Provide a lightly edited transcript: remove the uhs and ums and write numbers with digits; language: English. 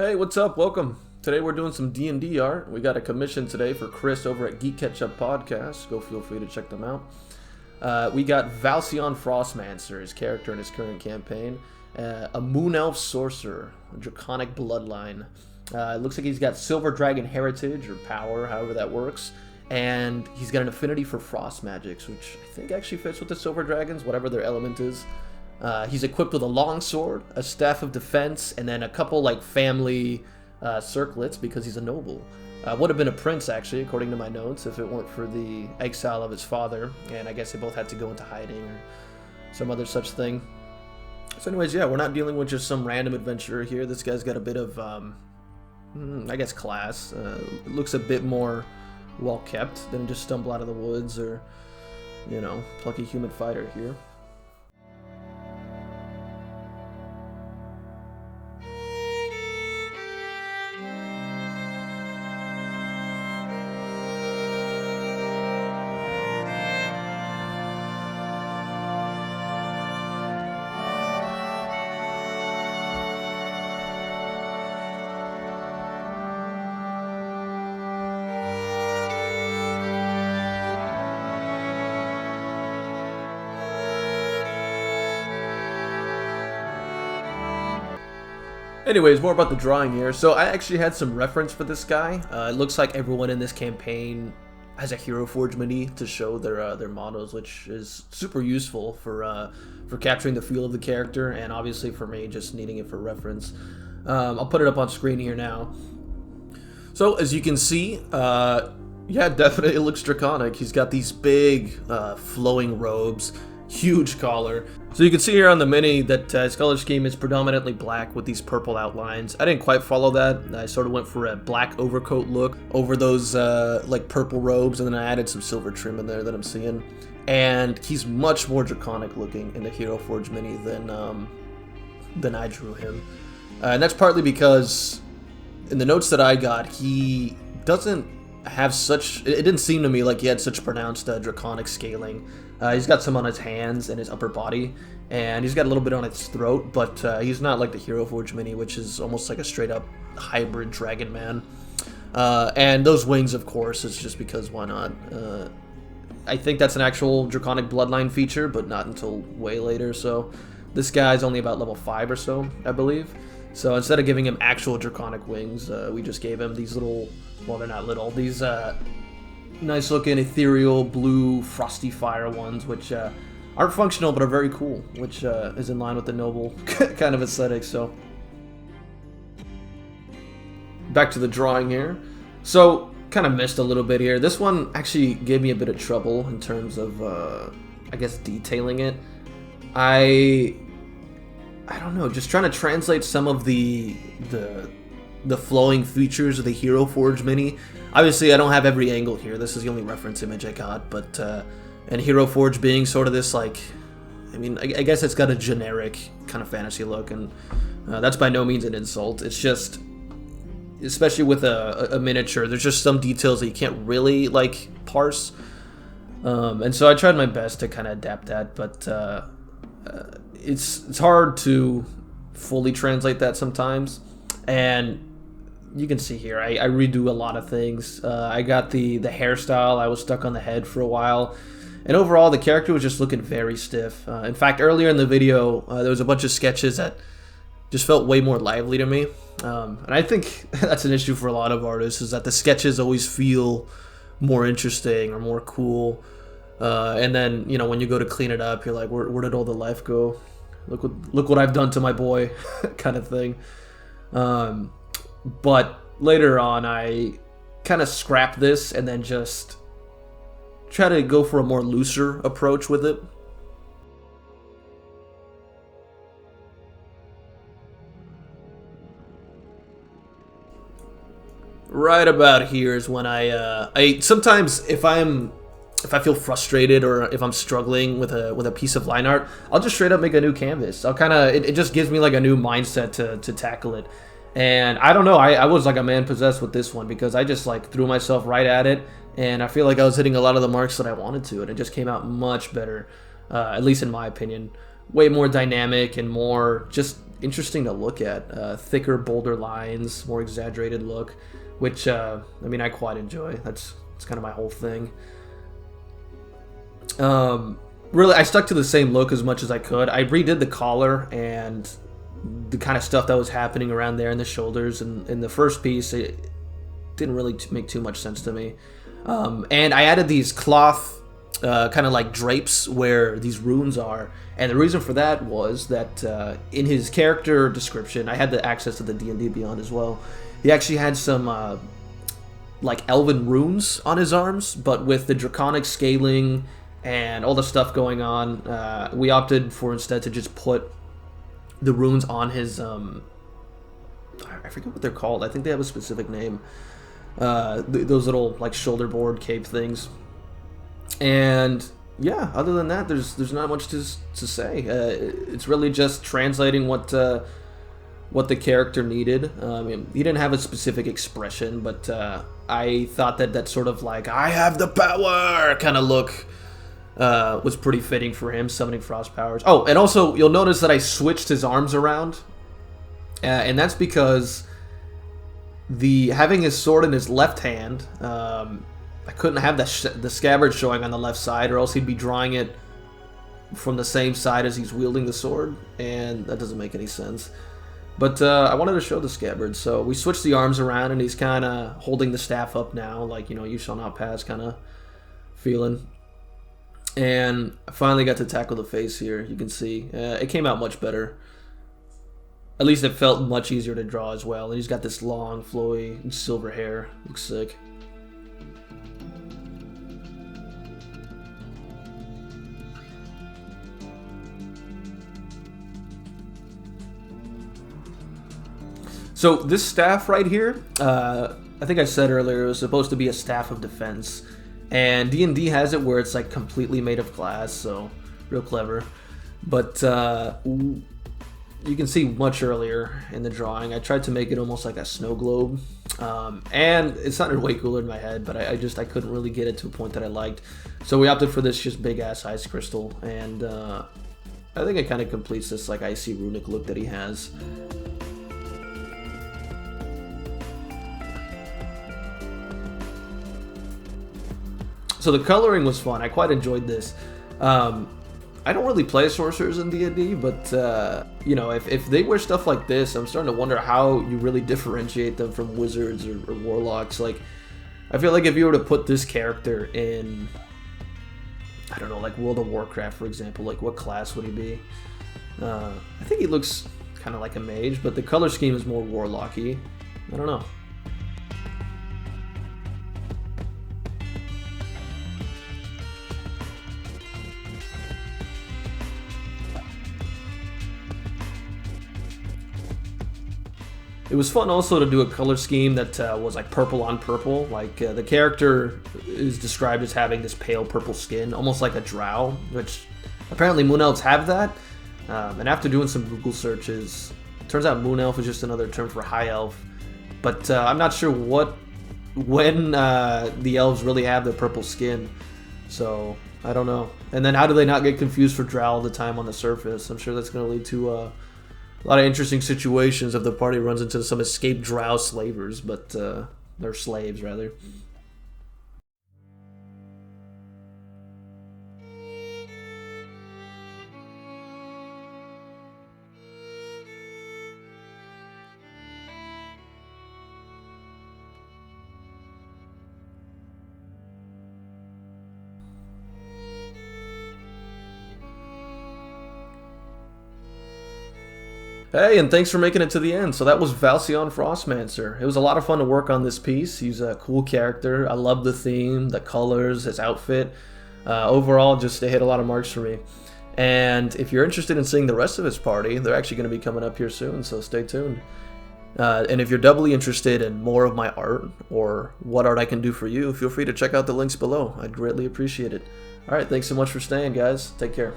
Hey, what's up? Welcome. Today we're doing some D&D art. We got a commission today for Chris over at Geek Ketchup Podcast. Go feel free to check them out. We got Valcion Frostmancer, his character in his current campaign. A Moon Elf Sorcerer, a Draconic Bloodline. It looks like he's got Silver Dragon Heritage, or Power, however that works. And he's got an affinity for Frost Magics, which I think actually fits with the Silver Dragons, whatever their element is. He's equipped with a longsword, a staff of defense, and then a couple like family circlets because he's a noble. Would have been a prince actually, according to my notes, if it weren't for the exile of his father. And I guess they both had to go into hiding or some other such thing. So anyways, yeah, we're not dealing with just some random adventurer here. This guy's got a bit of, I guess, class. Looks a bit more well kept than just stumble out of the woods or, you know, plucky human fighter here. Anyways, more about the drawing here. So I actually had some reference for this guy. It looks like everyone in this campaign has a Hero Forge mini to show their models, which is super useful for capturing the feel of the character, and obviously for me just needing it for reference. I'll put it up on screen here now. So as you can see, yeah, definitely it looks draconic. He's got these big flowing robes, huge collar. So you can see here on the mini that his color scheme is predominantly black with these purple outlines. I didn't quite follow that. I sort of went for a black overcoat look over those like purple robes, and then I added some silver trim in there that I'm seeing. And he's much more draconic looking in the Hero Forge mini than I drew him. And that's partly because in the notes that I got, he doesn't have such, it didn't seem to me like he had such pronounced draconic scaling. He's got some on his hands and his upper body, and he's got a little bit on his throat, but he's not like the Hero Forge mini, which is almost like a straight up hybrid dragon man. And those wings, of course, is just because why not? I think that's an actual draconic bloodline feature, but not until way later. So this guy's only about level 5 or so, I believe. So instead of giving him actual draconic wings, we just gave him these little, well, they're not little, these nice looking ethereal blue frosty fire ones, which aren't functional but are very cool, which is in line with the noble kind of aesthetic. So back to the drawing here. So kind of missed a little bit here. This one actually gave me a bit of trouble in terms of I guess detailing it. I don't know, just trying to translate some of the flowing features of the Hero Forge mini. Obviously, I don't have every angle here. This is the only reference image I got, but and Hero Forge being sort of this, like, I mean, I guess it's got a generic kind of fantasy look, and that's by no means an insult. It's just, especially with a miniature, there's just some details that you can't really, like, parse. And so I tried my best to kind of adapt that, but it's hard to fully translate that sometimes. And you can see here, I redo a lot of things. I got the hairstyle. I was stuck on the head for a while. And overall, the character was just looking very stiff. In fact, earlier in the video, there was a bunch of sketches that just felt way more lively to me. And I think that's an issue for a lot of artists, is that the sketches always feel more interesting or more cool. And then, you know, when you go to clean it up, you're like, where did all the life go? Look what I've done to my boy, kind of thing. But later on, I kind of scrapped this and then just try to go for a more looser approach with it. Right about here is when I sometimes if I feel frustrated or if I'm struggling with a piece of line art, I'll just straight up make a new canvas. I'll kind of it just gives me like a new mindset to tackle it. And I don't know, I was like a man possessed with this one because I just like threw myself right at it, and I feel like I was hitting a lot of the marks that I wanted to, and it just came out much better, at least in my opinion, way more dynamic and more just interesting to look at. Thicker, bolder lines, more exaggerated look, which I mean, I quite enjoy. That's kind of my whole thing. Really, I stuck to the same look as much as I could. I redid the collar and the kind of stuff that was happening around there in the shoulders. And in the first piece, it didn't really make too much sense to me. And I added these cloth kind of like drapes where these runes are. And the reason for that was that in his character description, I had the access to the D&D Beyond as well. He actually had some like elven runes on his arms, but with the draconic scaling and all the stuff going on, we opted for instead to just put the runes on his I forget what they're called. I think they have a specific name. Those little like shoulder board cape things. And yeah, other than that, there's not much to say. It's really just translating what the character needed. He didn't have a specific expression, but I thought that sort of like I have the power kind of look was pretty fitting for him, summoning frost powers. Oh, and also you'll notice that I switched his arms around, and that's because having his sword in his left hand, I couldn't have the scabbard showing on the left side, or else he'd be drawing it from the same side as he's wielding the sword, and that doesn't make any sense. But I wanted to show the scabbard, so we switched the arms around, and he's kind of holding the staff up now, like, you know, you shall not pass kind of feeling. And I finally got to tackle the face here. You can see it came out much better. At least it felt much easier to draw as well. And he's got this long, flowy, silver hair. Looks sick. So this staff right here, I think I said earlier, it was supposed to be a staff of defense. And D&D has it where it's like completely made of glass, so real clever. But you can see much earlier in the drawing, I tried to make it almost like a snow globe. And it sounded way cooler in my head, but I couldn't really get it to a point that I liked. So we opted for this just big ass ice crystal, and I think it kind of completes this like icy runic look that he has. So the coloring was fun. I quite enjoyed this. I don't really play sorcerers in D&D, but you know, if they wear stuff like this, I'm starting to wonder how you really differentiate them from wizards or warlocks. Like, I feel like if you were to put this character in, I don't know, like World of Warcraft, for example, like what class would he be? I think he looks kind of like a mage, but the color scheme is more warlocky. I don't know. It was fun also to do a color scheme that was like purple on purple. Like the character is described as having this pale purple skin, almost like a drow, which apparently moon elves have that. And after doing some Google searches, it turns out moon elf is just another term for high elf. But I'm not sure when the elves really have the purple skin. So I don't know. And then how do they not get confused for drow all the time on the surface? I'm sure that's going to lead to a lot of interesting situations if the party runs into some escaped drow slavers, but they're slaves rather. Hey, and thanks for making it to the end. So that was Valcion Frostmancer. It was a lot of fun to work on this piece. He's a cool character. I love the theme, the colors, his outfit. Overall, just it hit a lot of marks for me. And if you're interested in seeing the rest of his party, they're actually going to be coming up here soon, so stay tuned. And if you're doubly interested in more of my art, or what art I can do for you, feel free to check out the links below. I'd greatly appreciate it. Alright, thanks so much for staying, guys. Take care.